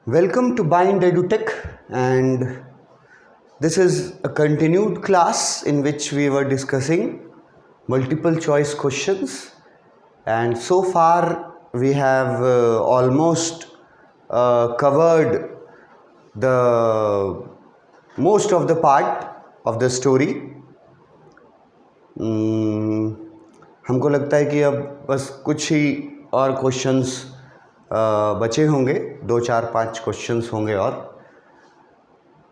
Welcome to Bind EduTech, and this is a continued class in which we were discussing multiple choice questions, and so far we have almost covered the most of the part of the story. हमको लगता है कि अब बस कुछ ही और questions बचे होंगे, 2 4 5 क्वेश्चंस होंगे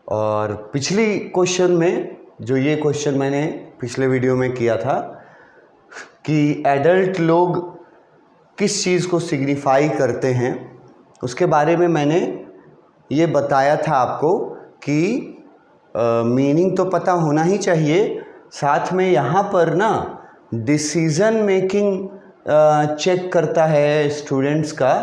और पिछली क्वेश्चन में जो ये क्वेश्चन मैंने पिछले वीडियो में किया था कि एडल्ट लोग किस चीज़ को सिग्निफाई करते हैं, उसके बारे में मैंने ये बताया था आपको कि मीनिंग तो पता होना ही चाहिए, साथ में यहाँ पर ना डिसीज़न मेकिंग चेक करता है स्टूडेंट्स का।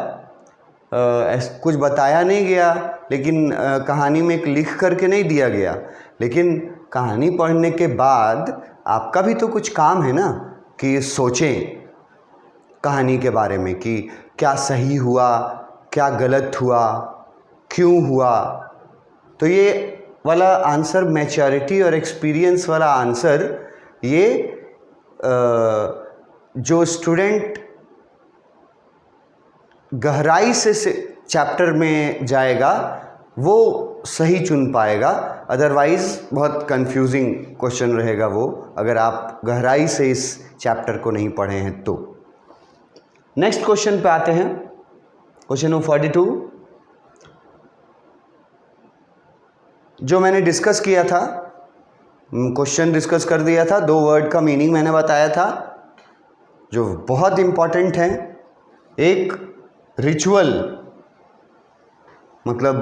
कुछ बताया नहीं गया, लेकिन कहानी में एक लिख करके नहीं दिया गया, लेकिन कहानी पढ़ने के बाद आपका भी तो कुछ काम है ना कि सोचें कहानी के बारे में कि क्या सही हुआ, क्या गलत हुआ, क्यों हुआ। तो ये वाला आंसर, मैच्योरिटी और एक्सपीरियंस वाला आंसर, ये जो स्टूडेंट गहराई से चैप्टर में जाएगा वो सही चुन पाएगा, अदरवाइज़ बहुत कंफ्यूजिंग क्वेश्चन रहेगा वो, अगर आप गहराई से इस चैप्टर को नहीं पढ़े हैं तो। नेक्स्ट क्वेश्चन पे आते हैं, क्वेश्चन नंबर 42 जो मैंने डिस्कस किया था, क्वेश्चन डिस्कस कर दिया था, 2 वर्ड का मीनिंग मैंने बताया था जो बहुत इम्पॉर्टेंट है। एक रिचुअल, मतलब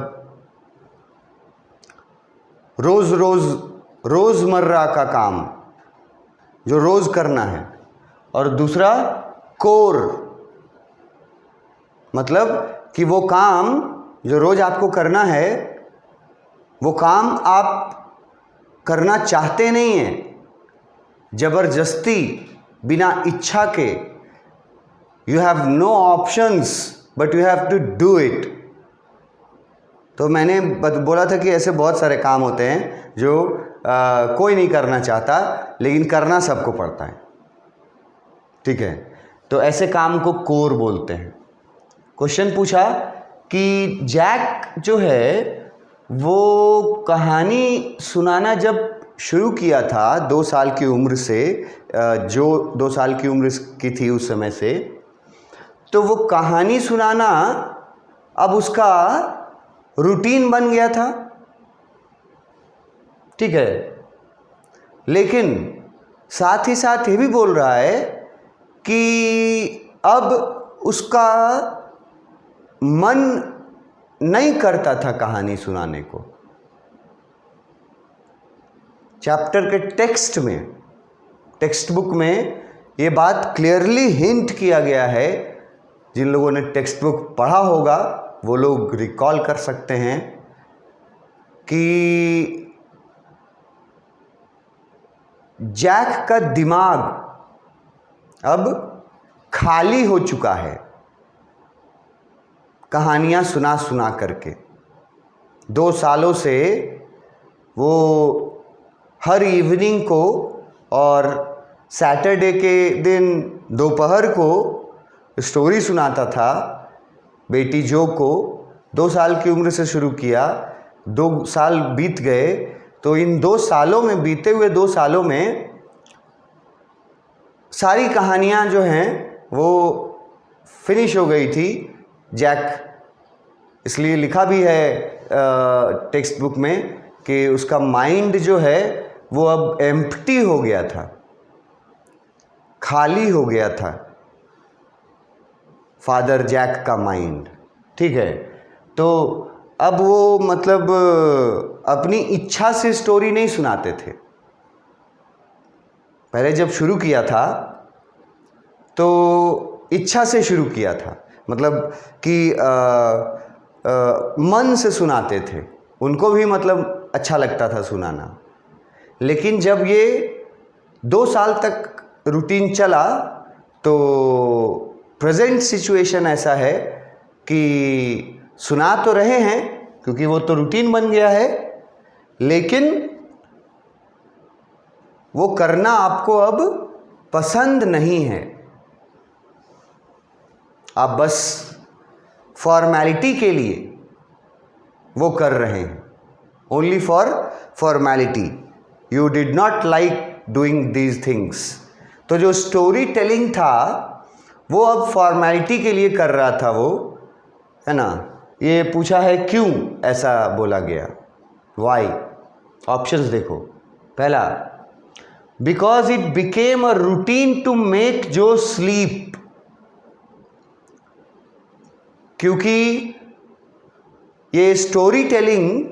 रोज़मर्रा का काम जो रोज़ करना है, और दूसरा कोर, मतलब कि वो काम जो रोज़ आपको करना है वो काम आप करना चाहते नहीं हैं, ज़बरदस्ती बिना इच्छा के, you have no options but you have to do it. तो मैंने बोला था कि ऐसे बहुत सारे काम होते हैं जो कोई नहीं करना चाहता लेकिन करना सबको पड़ता है, ठीक है, तो ऐसे काम को कोर बोलते हैं। क्वेश्चन पूछा कि जैक जो है वो कहानी सुनाना जब शुरू किया था 2 साल की उम्र से, जो 2 साल की उम्र की थी उस समय से, तो वो कहानी सुनाना अब उसका रूटीन बन गया था, ठीक है, लेकिन साथ ही साथ ये भी बोल रहा है कि अब उसका मन नहीं करता था कहानी सुनाने को। चैप्टर के टेक्स्ट में, टेक्स्ट बुक में ये बात क्लियरली हिंट किया गया है। जिन लोगों ने टेक्स्ट बुक पढ़ा होगा वो लोग रिकॉल कर सकते हैं कि जैक का दिमाग अब खाली हो चुका है कहानियाँ सुना सुना करके। 2 सालों से वो हर इवनिंग को और सैटरडे के दिन दोपहर को स्टोरी सुनाता था बेटी जो को। 2 साल की उम्र से शुरू किया, 2 साल बीत गए, तो इन 2 सालों में, बीते हुए 2 सालों में सारी कहानियाँ जो हैं वो फिनिश हो गई थी। जैक इसलिए लिखा भी है टेक्स्ट बुक में कि उसका माइंड जो है वो अब एम्प्टी हो गया था, खाली हो गया था, फादर जैक का माइंड, ठीक है। तो अब वो मतलब अपनी इच्छा से स्टोरी नहीं सुनाते थे। पहले जब शुरू किया था तो इच्छा से शुरू किया था, मतलब कि मन से सुनाते थे, उनको भी मतलब अच्छा लगता था सुनाना। लेकिन जब ये 2 साल तक रूटीन चला तो प्रेजेंट सिचुएशन ऐसा है कि सुना तो रहे हैं क्योंकि वो तो रूटीन बन गया है, लेकिन वो करना आपको अब पसंद नहीं है। आप बस फॉर्मेलिटी के लिए वो कर रहे हैं, only for formality. You did not like doing these things. तो जो स्टोरी टेलिंग था वो अब फॉर्मेलिटी के लिए कर रहा था, वो है ना। ये पूछा है क्यों ऐसा बोला गया, वाई। ऑप्शंस देखो। पहला, because it became a routine to make जो स्लीप, क्योंकि ये स्टोरी टेलिंग,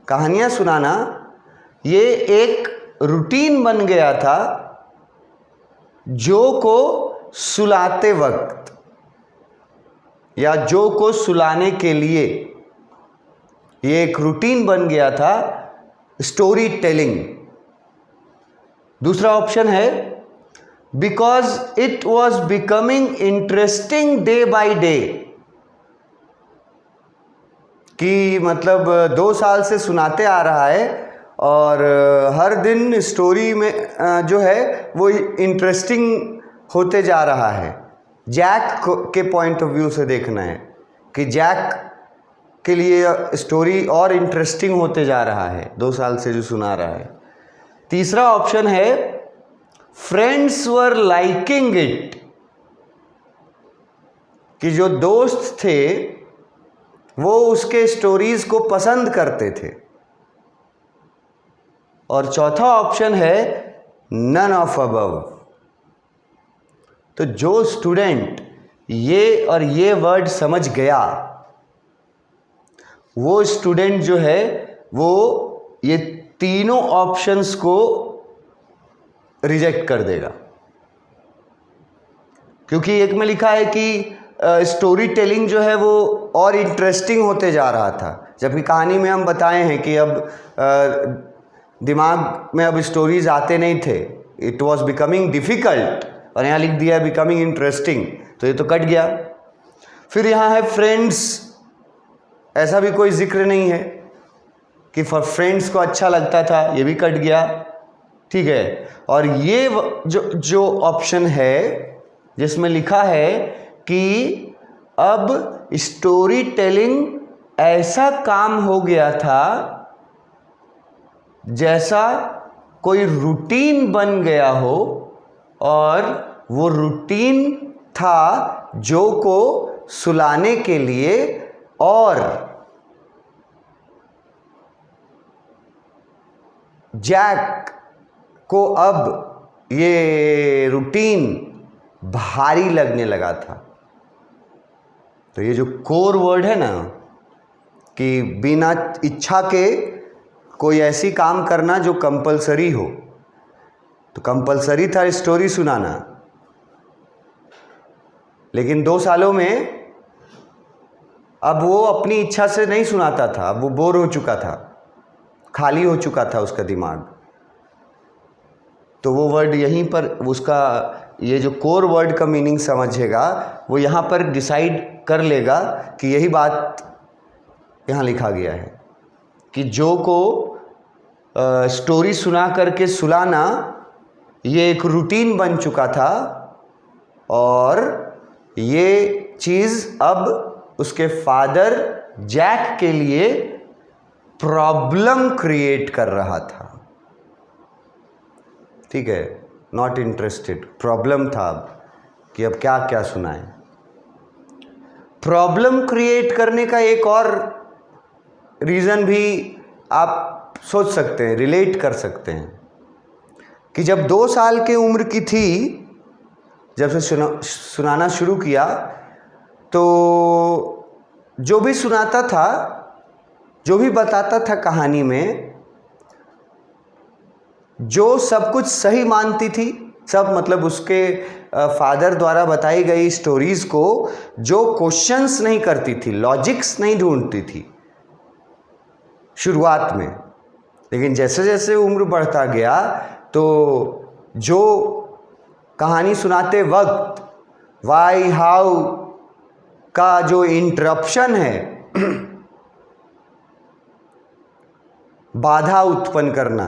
कहानियां सुनाना, ये एक रूटीन बन गया था जो को सुलाते वक्त या जो को सुलाने के लिए ये एक रूटीन बन गया था स्टोरी टेलिंग। दूसरा ऑप्शन है because it was becoming interesting day by day, कि मतलब 2 साल से सुनाते आ रहा है और हर दिन स्टोरी में जो है वो इंटरेस्टिंग होते जा रहा है। जैक के पॉइंट ऑफ व्यू से देखना है कि जैक के लिए स्टोरी और इंटरेस्टिंग होते जा रहा है 2 साल से जो सुना रहा है। तीसरा ऑप्शन है फ्रेंड्स वर लाइकिंग इट, कि जो दोस्त थे वो उसके स्टोरीज को पसंद करते थे। और चौथा ऑप्शन है नन ऑफ अबव। तो जो स्टूडेंट ये और ये वर्ड समझ गया, वो स्टूडेंट जो है वो ये तीनों ऑप्शंस को रिजेक्ट कर देगा, क्योंकि एक में लिखा है कि स्टोरी टेलिंग जो है वो और इंटरेस्टिंग होते जा रहा था, जबकि कहानी में हम बताए हैं कि अब दिमाग में अब स्टोरीज आते नहीं थे, इट वॉज बिकमिंग डिफ़िकल्ट, और यहाँ लिख दिया है बिकमिंग इंटरेस्टिंग, तो ये तो कट गया। फिर यहाँ है फ्रेंड्स, ऐसा भी कोई जिक्र नहीं है कि फॉर फ्रेंड्स को अच्छा लगता था, ये भी कट गया, ठीक है। और ये जो ऑप्शन है जिसमें लिखा है कि अब स्टोरी टेलिंग ऐसा काम हो गया था जैसा कोई रूटीन बन गया हो, और वो रूटीन था जो को सुलाने के लिए, और जैक को अब ये रूटीन भारी लगने लगा था। तो ये जो कोर वर्ड है ना कि बिना इच्छा के कोई ऐसी काम करना जो कंपलसरी हो, तो कंपलसरी था स्टोरी सुनाना, लेकिन 2 सालों में अब वो अपनी इच्छा से नहीं सुनाता था, अब वो बोर हो चुका था, खाली हो चुका था उसका दिमाग। तो वो वर्ड यहीं पर उसका ये जो कोर वर्ड का मीनिंग समझेगा वो यहाँ पर डिसाइड कर लेगा कि यही बात यहाँ लिखा गया है कि जो को स्टोरी सुना करके सुलाना ये एक रूटीन बन चुका था, और ये चीज़ अब उसके फादर जैक के लिए प्रॉब्लम क्रिएट कर रहा था, ठीक है। नॉट इंटरेस्टेड, प्रॉब्लम था अब कि अब क्या क्या सुनाएं। प्रॉब्लम क्रिएट करने का एक और रीज़न भी आप सोच सकते हैं, रिलेट कर सकते हैं, कि जब 2 साल की उम्र की थी, जब से सुनाना शुरू किया, तो जो भी सुनाता था, जो भी बताता था कहानी में, जो सब कुछ सही मानती थी, सब मतलब उसके फादर द्वारा बताई गई स्टोरीज़ को जो क्वेश्चंस नहीं करती थी, लॉजिक्स नहीं ढूंढती थी शुरुआत में, लेकिन जैसे जैसे उम्र बढ़ता गया तो जो कहानी सुनाते वक्त वाई हाउ का जो इंटरप्शन है बाधा उत्पन्न करना,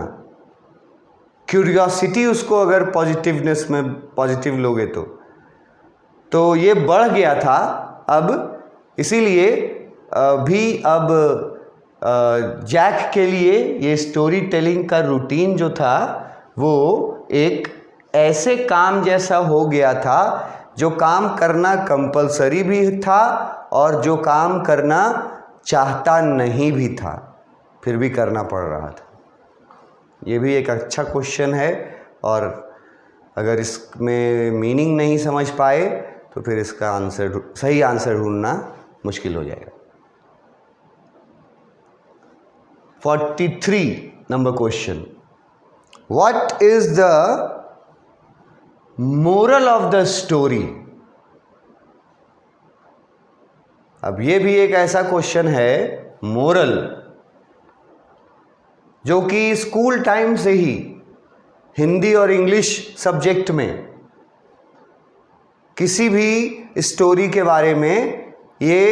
क्यूरियोसिटी उसको अगर पॉजिटिवनेस में पॉजिटिव लोगे तो ये बढ़ गया था अब, इसीलिए भी अब जैक के लिए ये स्टोरी टेलिंग का रूटीन जो था वो एक ऐसे काम जैसा हो गया था जो काम करना कंपलसरी भी था और जो काम करना चाहता नहीं भी था, फिर भी करना पड़ रहा था। ये भी एक अच्छा क्वेश्चन है, और अगर इसमें मीनिंग नहीं समझ पाए तो फिर इसका आंसर, सही आंसर ढूंढना मुश्किल हो जाएगा। 43 number question, what is the moral of the story. अब ये भी एक ऐसा क्वेश्चन है, मोरल, जो कि स्कूल टाइम से ही हिंदी और इंग्लिश सब्जेक्ट में किसी भी स्टोरी के बारे में ये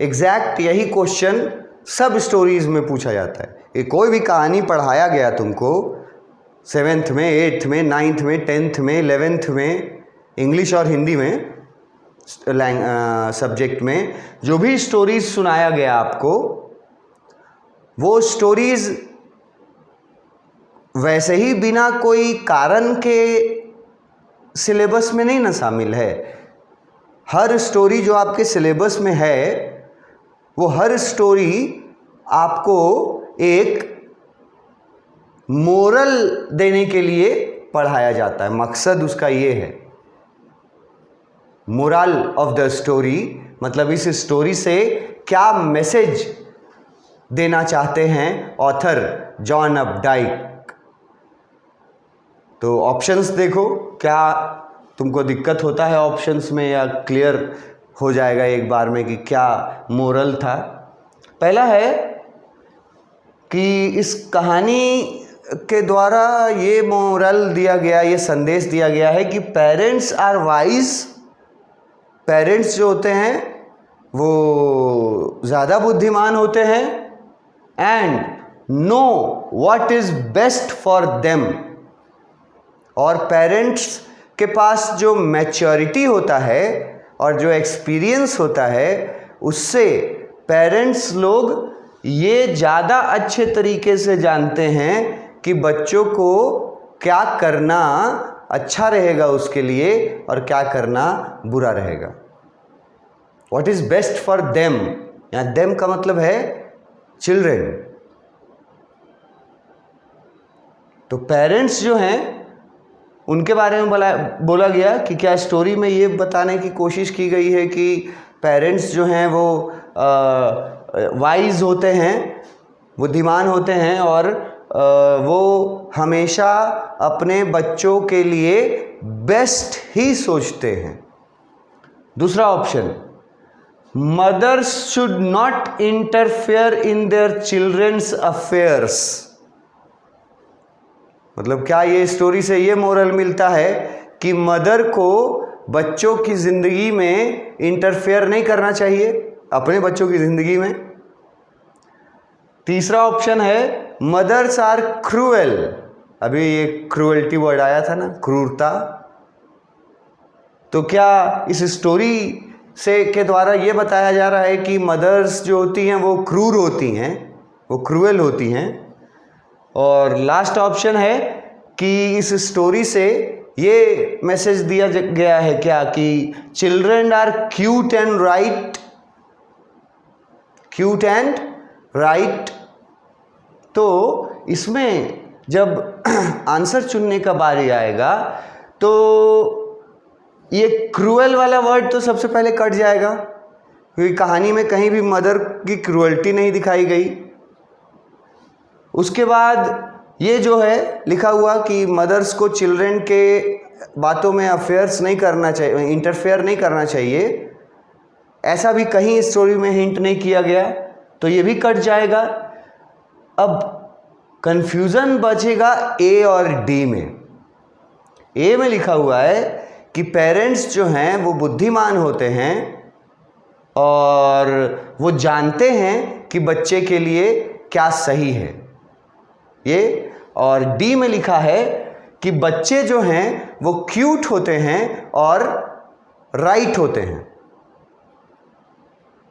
एग्जैक्ट यही क्वेश्चन सब स्टोरीज में पूछा जाता है। ये कोई भी कहानी पढ़ाया गया तुमको 7th में, 8th में, 9th में, 10th में, 11th में, इंग्लिश और हिंदी में सब्जेक्ट में जो भी स्टोरीज सुनाया गया आपको, वो स्टोरीज वैसे ही बिना कोई कारण के सिलेबस में नहीं ना शामिल है। हर स्टोरी जो आपके सिलेबस में है वो हर स्टोरी आपको एक मोरल देने के लिए पढ़ाया जाता है। मकसद उसका ये है, मोरल ऑफ द स्टोरी, मतलब इस स्टोरी से क्या मैसेज देना चाहते हैं ऑथर जॉन अपडाइक। तो ऑप्शंस देखो, क्या तुमको दिक्कत होता है ऑप्शंस में, या क्लियर हो जाएगा एक बार में कि क्या मोरल था। पहला है कि इस कहानी के द्वारा ये मोरल दिया गया, ये संदेश दिया गया है कि पेरेंट्स आर वाइज। पेरेंट्स जो होते हैं वो ज़्यादा बुद्धिमान होते हैं, and know what is best for them. और पेरेंट्स के पास जो मैच्योरिटी होता है और जो एक्सपीरियंस होता है, उससे पेरेंट्स लोग ये ज़्यादा अच्छे तरीके से जानते हैं कि बच्चों को क्या करना अच्छा रहेगा उसके लिए और क्या करना बुरा रहेगा। What is best for them, यहाँ देम का मतलब है चिल्ड्रेन। तो पेरेंट्स जो हैं उनके बारे में बोला गया कि क्या स्टोरी में ये बताने की कोशिश की गई है कि पेरेंट्स जो हैं वो वाइज होते हैं, बुद्धिमान होते हैं, और वो हमेशा अपने बच्चों के लिए बेस्ट ही सोचते हैं। दूसरा option, mothers should not interfere in their children's affairs. मतलब क्या ये स्टोरी से ये मोरल मिलता है कि मदर को बच्चों की ज़िंदगी में इंटरफेयर नहीं करना चाहिए, अपने बच्चों की ज़िंदगी में। तीसरा ऑप्शन है, मदर्स आर क्रूएल। अभी ये क्रूएल्टी वर्ड आया था ना, क्रूरता। तो क्या इस स्टोरी से के द्वारा ये बताया जा रहा है कि मदर्स जो होती हैं वो क्रूर होती हैं, वो क्रूएल होती हैं। और लास्ट ऑप्शन है कि इस स्टोरी से ये मैसेज दिया गया है क्या कि children are cute and right, cute and right. तो इसमें जब आंसर चुनने का बारी आएगा तो ये क्रूएल वाला वर्ड तो सबसे पहले कट जाएगा, क्योंकि कहानी में कहीं भी मदर की क्रूएल्टी नहीं दिखाई गई। उसके बाद ये जो है लिखा हुआ कि मदर्स को चिल्ड्रन के बातों में अफेयर्स नहीं करना चाहिए, इंटरफेयर नहीं करना चाहिए, ऐसा भी कहीं स्टोरी में हिंट नहीं किया गया, तो ये भी कट जाएगा। अब कंफ्यूजन बचेगा ए और डी में। ए में लिखा हुआ है कि पेरेंट्स जो हैं वो बुद्धिमान होते हैं, और वो जानते हैं कि बच्चे के लिए क्या सही है ये। और डी में लिखा है कि बच्चे जो हैं वो क्यूट होते हैं और राइट होते हैं।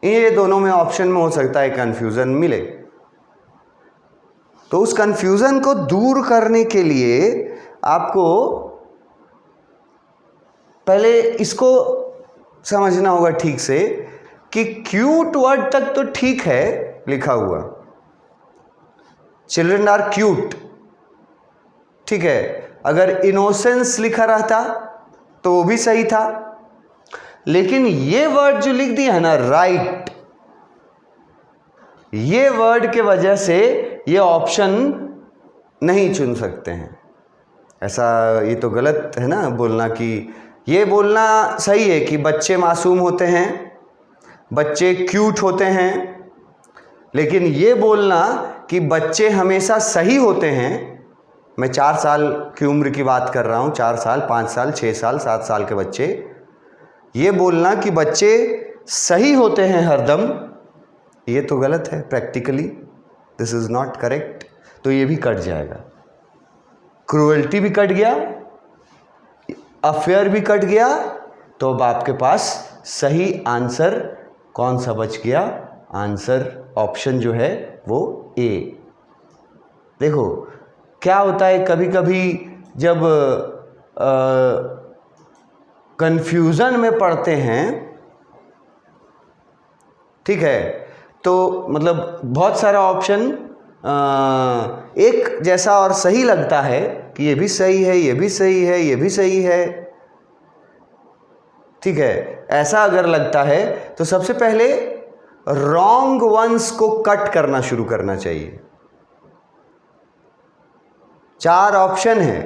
ये दोनों में ऑप्शन में हो सकता है कंफ्यूजन मिले। तो उस कंफ्यूजन को दूर करने के लिए आपको पहले इसको समझना होगा ठीक से कि क्यूट वर्ड तक तो ठीक है लिखा हुआ, चिल्ड्रन आर क्यूट, ठीक है। अगर इनोसेंस लिखा रहता तो वो भी सही था, लेकिन ये वर्ड जो लिख दिया है ना राइट, ये वर्ड के वजह से ये ऑप्शन नहीं चुन सकते हैं। ऐसा ये तो गलत है ना बोलना कि ये बोलना सही है कि बच्चे मासूम होते हैं, बच्चे क्यूट होते हैं, लेकिन ये बोलना कि बच्चे हमेशा सही होते हैं, मैं 4 साल की उम्र की बात कर रहा हूँ, 4 साल 5 साल 6 साल 7 साल के बच्चे, ये बोलना कि बच्चे सही होते हैं हरदम, ये तो गलत है practically, this is not correct. तो ये भी कट जाएगा, क्रूएल्टी भी कट गया, अफेयर भी कट गया। तो अब आपके पास सही आंसर कौन सा बच गया? आंसर ऑप्शन जो है वो ए। देखो क्या होता है, कभी कभी जब कंफ्यूजन में पड़ते हैं, ठीक है, तो मतलब बहुत सारा ऑप्शन एक जैसा और सही लगता है कि ये भी सही है, ये भी सही है, ये भी सही है, ठीक है। ऐसा अगर लगता है तो सबसे पहले रॉन्ग वंस को कट करना शुरू करना चाहिए। 4 ऑप्शन है,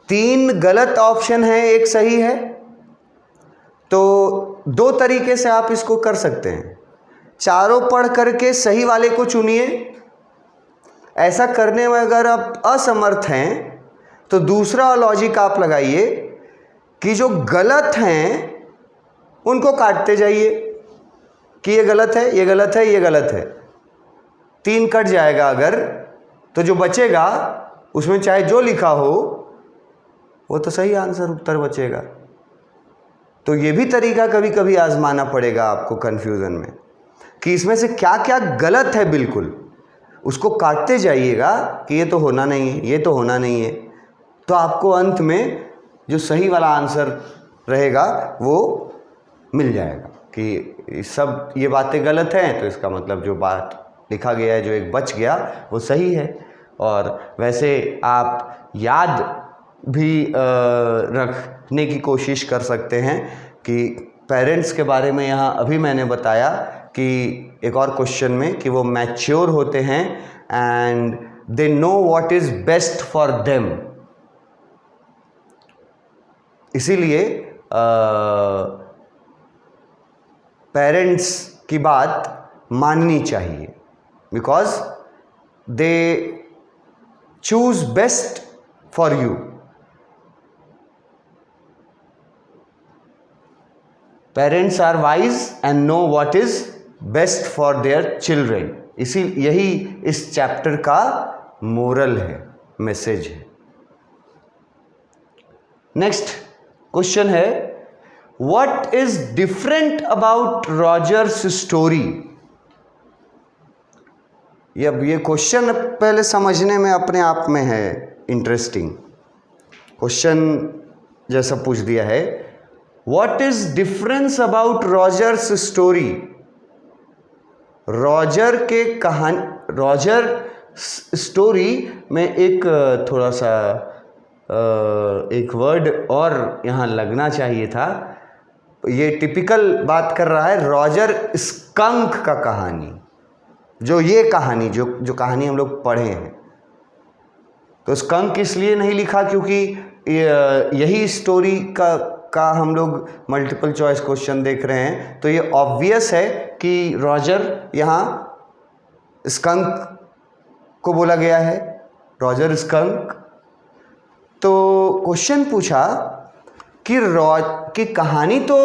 3 गलत ऑप्शन है, 1 सही है, तो 2 तरीके से आप इसको कर सकते हैं। चारों पढ़ करके सही वाले को चुनिए। ऐसा करने में अगर आप असमर्थ हैं तो दूसरा लॉजिक आप लगाइए कि जो गलत हैं उनको काटते जाइए कि ये गलत है, ये गलत है, ये गलत है। 3 कट जाएगा अगर, तो जो बचेगा उसमें चाहे जो लिखा हो वो तो सही आंसर उत्तर बचेगा। तो ये भी तरीका कभी कभी आजमाना पड़ेगा आपको कन्फ्यूज़न में कि इसमें से क्या क्या गलत है, बिल्कुल उसको काटते जाइएगा कि ये तो होना नहीं है, ये तो होना नहीं है, तो आपको अंत में जो सही वाला आंसर रहेगा वो मिल जाएगा कि सब ये बातें गलत हैं, तो इसका मतलब जो बात लिखा गया है, जो एक बच गया वो सही है। और वैसे आप याद भी रखने की कोशिश कर सकते हैं कि पेरेंट्स के बारे में यहाँ अभी मैंने बताया कि एक और क्वेश्चन में कि वो मैच्योर होते हैं and they know what is best for them. इसीलिए पेरेंट्स की बात माननी चाहिए, because they choose best for you. Parents are wise and know what is best for their children. यही इस चैप्टर का मोरल है, मैसेज है। नेक्स्ट क्वेश्चन है, what is different about Roger's story. ये क्वेश्चन पहले समझने में अपने आप में है इंटरेस्टिंग। क्वेश्चन जैसा पूछ दिया है, what is difference about Roger's story. Roger story में एक थोड़ा सा एक वर्ड और यहाँ लगना चाहिए था। ये टिपिकल बात कर रहा है रॉजर स्कंक का कहानी, जो ये कहानी जो कहानी हम लोग पढ़े हैं। तो स्कंक इसलिए नहीं लिखा क्योंकि यही स्टोरी का हम लोग मल्टीपल चॉइस क्वेश्चन देख रहे हैं, तो ये ऑब्वियस है कि रॉजर यहाँ स्कंक को बोला गया है, रॉजर स्कंक। तो क्वेश्चन पूछा कि कहानी तो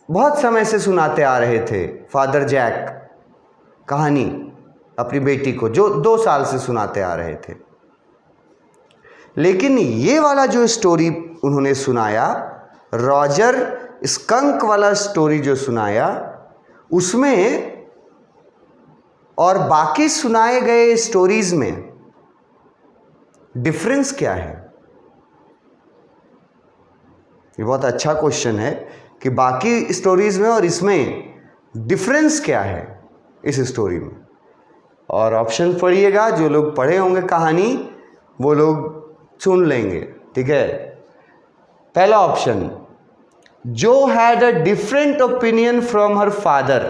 बहुत समय से सुनाते आ रहे थे फादर जैक कहानी अपनी बेटी को, जो 2 साल से सुनाते आ रहे थे। लेकिन ये वाला जो स्टोरी उन्होंने सुनाया, रॉजर स्कंक वाला स्टोरी जो सुनाया, उसमें और बाकी सुनाए गए स्टोरीज में डिफरेंस क्या है? ये बहुत अच्छा क्वेश्चन है कि बाकी स्टोरीज में और इसमें डिफरेंस क्या है इस स्टोरी में। और ऑप्शन पढ़िएगा, जो लोग पढ़े होंगे कहानी वो लोग सुन लेंगे, ठीक है। पहला ऑप्शन, जो had a different opinion from her father,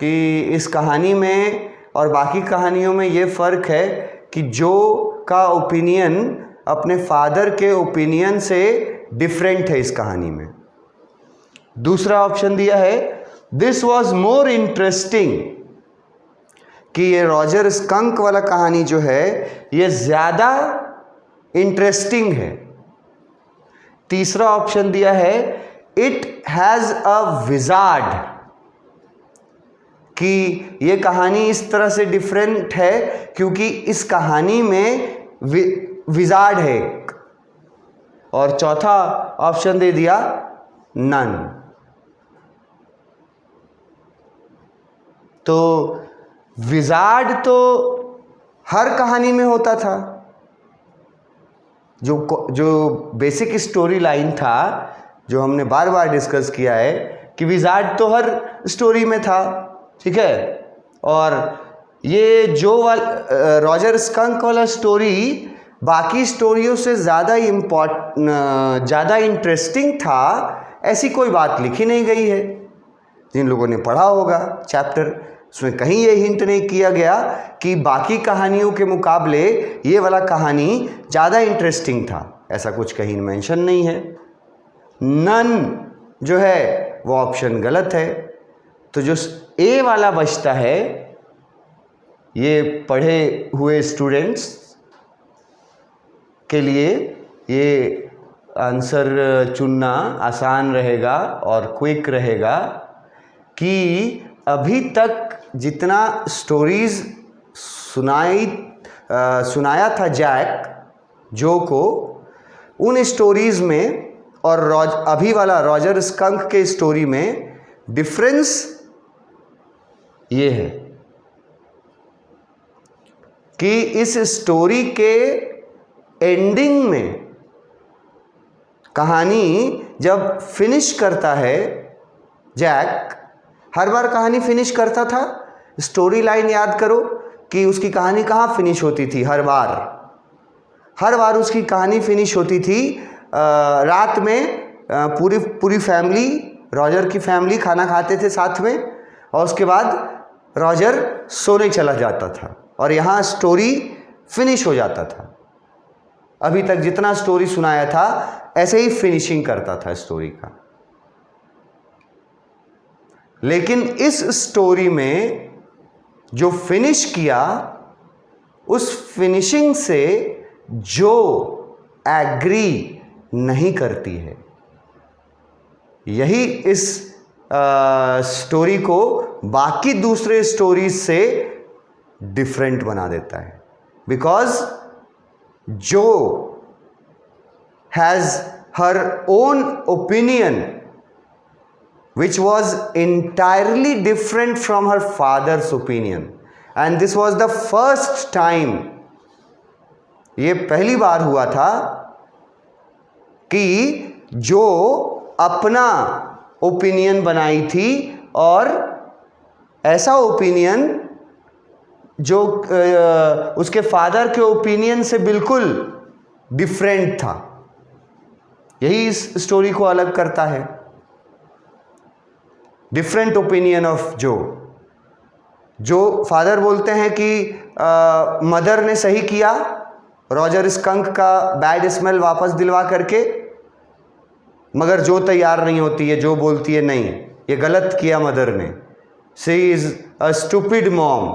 कि इस कहानी में और बाकी कहानियों में ये फ़र्क है कि जो का ओपिनियन अपने फादर के ओपिनियन से डिफरेंट है इस कहानी में। दूसरा ऑप्शन दिया है, दिस वॉज मोर इंटरेस्टिंग, कि ये रॉजर स्कंक वाला कहानी जो है ये ज़्यादा इंटरेस्टिंग है। तीसरा ऑप्शन दिया है, इट हैज़ अ विजार्ड, कि ये कहानी इस तरह से डिफरेंट है क्योंकि इस कहानी में विजार्ड है। और चौथा ऑप्शन दे दिया, नन। तो विजार्ड तो हर कहानी में होता था, जो बेसिक स्टोरी लाइन था, जो हमने बार बार डिस्कस किया है कि विजार्ड तो हर स्टोरी में था, ठीक है। और ये जो रॉजर स्कंक वाला स्टोरी बाकी स्टोरियों से ज़्यादा ज़्यादा इंटरेस्टिंग था, ऐसी कोई बात लिखी नहीं गई है। जिन लोगों ने पढ़ा होगा चैप्टर, उसमें कहीं ये हिंट नहीं किया गया कि बाकी कहानियों के मुकाबले ये वाला कहानी ज़्यादा इंटरेस्टिंग था, ऐसा कुछ कहीं मेंशन नहीं है। नन जो है वो ऑप्शन गलत है। तो जो ए वाला बचता है, ये पढ़े हुए स्टूडेंट्स के लिए ये आंसर चुनना आसान रहेगा और क्विक रहेगा कि अभी तक जितना स्टोरीज सुनाया था जैक जो को, उन स्टोरीज में और अभी वाला रॉजर स्कंक के स्टोरी में डिफरेंस ये है कि इस स्टोरी के एंडिंग में कहानी जब फिनिश करता है, जैक हर बार कहानी फिनिश करता था। स्टोरी लाइन याद करो कि उसकी कहानी कहाँ फिनिश होती थी। हर बार उसकी कहानी फिनिश होती थी रात में। पूरी फैमिली, रॉजर की फैमिली खाना खाते थे साथ में, और उसके बाद रॉजर सोने चला जाता था और यहाँ स्टोरी फिनिश हो जाता था। अभी तक जितना स्टोरी सुनाया था ऐसे ही फिनिशिंग करता था स्टोरी का। लेकिन इस स्टोरी में जो फिनिश किया, उस फिनिशिंग से जो एग्री नहीं करती है, यही इस स्टोरी को बाकी दूसरे स्टोरीज से डिफरेंट बना देता है। बिकॉज जो has her own opinion which was entirely different from her father's opinion, and this was the first time, ये पहली बार हुआ था कि जो अपना ओपिनियन बनाई थी, और ऐसा ओपिनियन जो उसके फादर के ओपिनियन से बिल्कुल डिफरेंट था। यही इस स्टोरी को अलग करता है। डिफरेंट ओपिनियन ऑफ जो फादर बोलते हैं कि मदर ने सही किया रॉजर स्कंक का बैड स्मेल वापस दिलवा करके, मगर जो तैयार नहीं होती है, जो बोलती है नहीं ये गलत किया मदर ने, she is a stupid mom,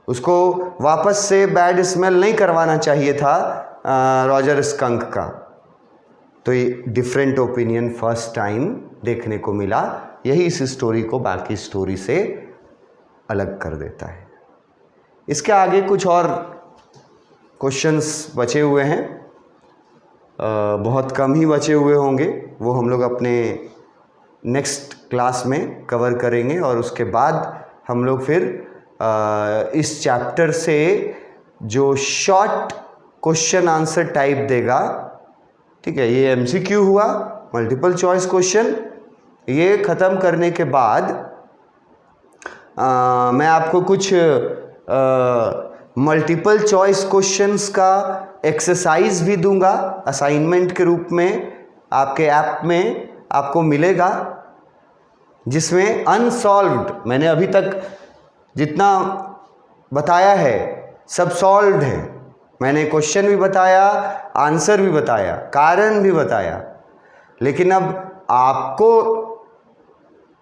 उसको वापस से बैड स्मेल नहीं करवाना चाहिए था रॉजर स्कंक का। तो ये डिफरेंट ओपिनियन फर्स्ट टाइम देखने को मिला, यही इस स्टोरी को बाकी स्टोरी से अलग कर देता है। इसके आगे कुछ और क्वेश्चंस बचे हुए हैं, बहुत कम ही बचे हुए होंगे, वो हम लोग अपने नेक्स्ट क्लास में कवर करेंगे। और उसके बाद हम लोग फिर इस चैप्टर से जो शॉर्ट क्वेश्चन आंसर टाइप देगा, ठीक है, ये एमसीक्यू हुआ, मल्टीपल चॉइस क्वेश्चन, ये ख़त्म करने के बाद मैं आपको कुछ मल्टीपल चॉइस क्वेश्चंस का एक्सरसाइज भी दूंगा असाइनमेंट के रूप में, आपके ऐप में आपको मिलेगा, जिसमें अनसॉल्व्ड, मैंने अभी तक जितना बताया है सब सॉल्व्ड है। मैंने क्वेश्चन भी बताया, आंसर भी बताया, कारण भी बताया, लेकिन अब आपको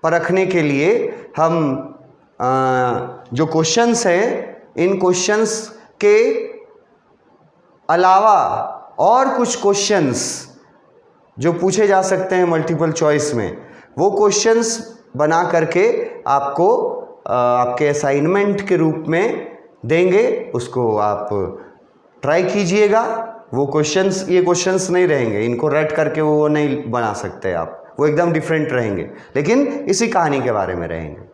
परखने के लिए हम जो क्वेश्चंस हैं, इन क्वेश्चंस के अलावा और कुछ क्वेश्चंस जो पूछे जा सकते हैं मल्टीपल चॉइस में, वो क्वेश्चंस बना करके आपको आपके असाइनमेंट के रूप में देंगे, उसको आप ट्राई कीजिएगा। वो क्वेश्चंस, ये क्वेश्चंस नहीं रहेंगे, इनको रट करके वो नहीं बना सकते आप, वो एकदम डिफरेंट रहेंगे, लेकिन इसी कहानी के बारे में रहेंगे।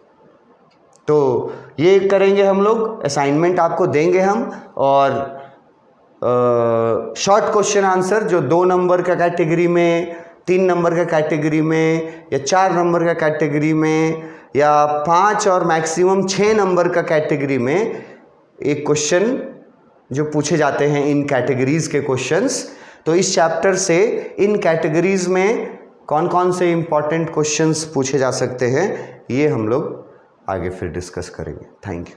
तो ये करेंगे हम लोग, असाइनमेंट आपको देंगे हम, और शॉर्ट क्वेश्चन आंसर जो 2 नंबर का कैटेगरी में, 3 नंबर का कैटेगरी में, या 4 नंबर का कैटेगरी में, या 5 और मैक्सिमम 6 नंबर का कैटेगरी में एक क्वेश्चन जो पूछे जाते हैं, इन कैटेगरीज के क्वेश्चंस। तो इस चैप्टर से इन कैटेगरीज में कौन कौन से इम्पॉर्टेंट क्वेश्चंस पूछे जा सकते हैं, ये हम लोग आगे फिर डिस्कस करेंगे। Thank you.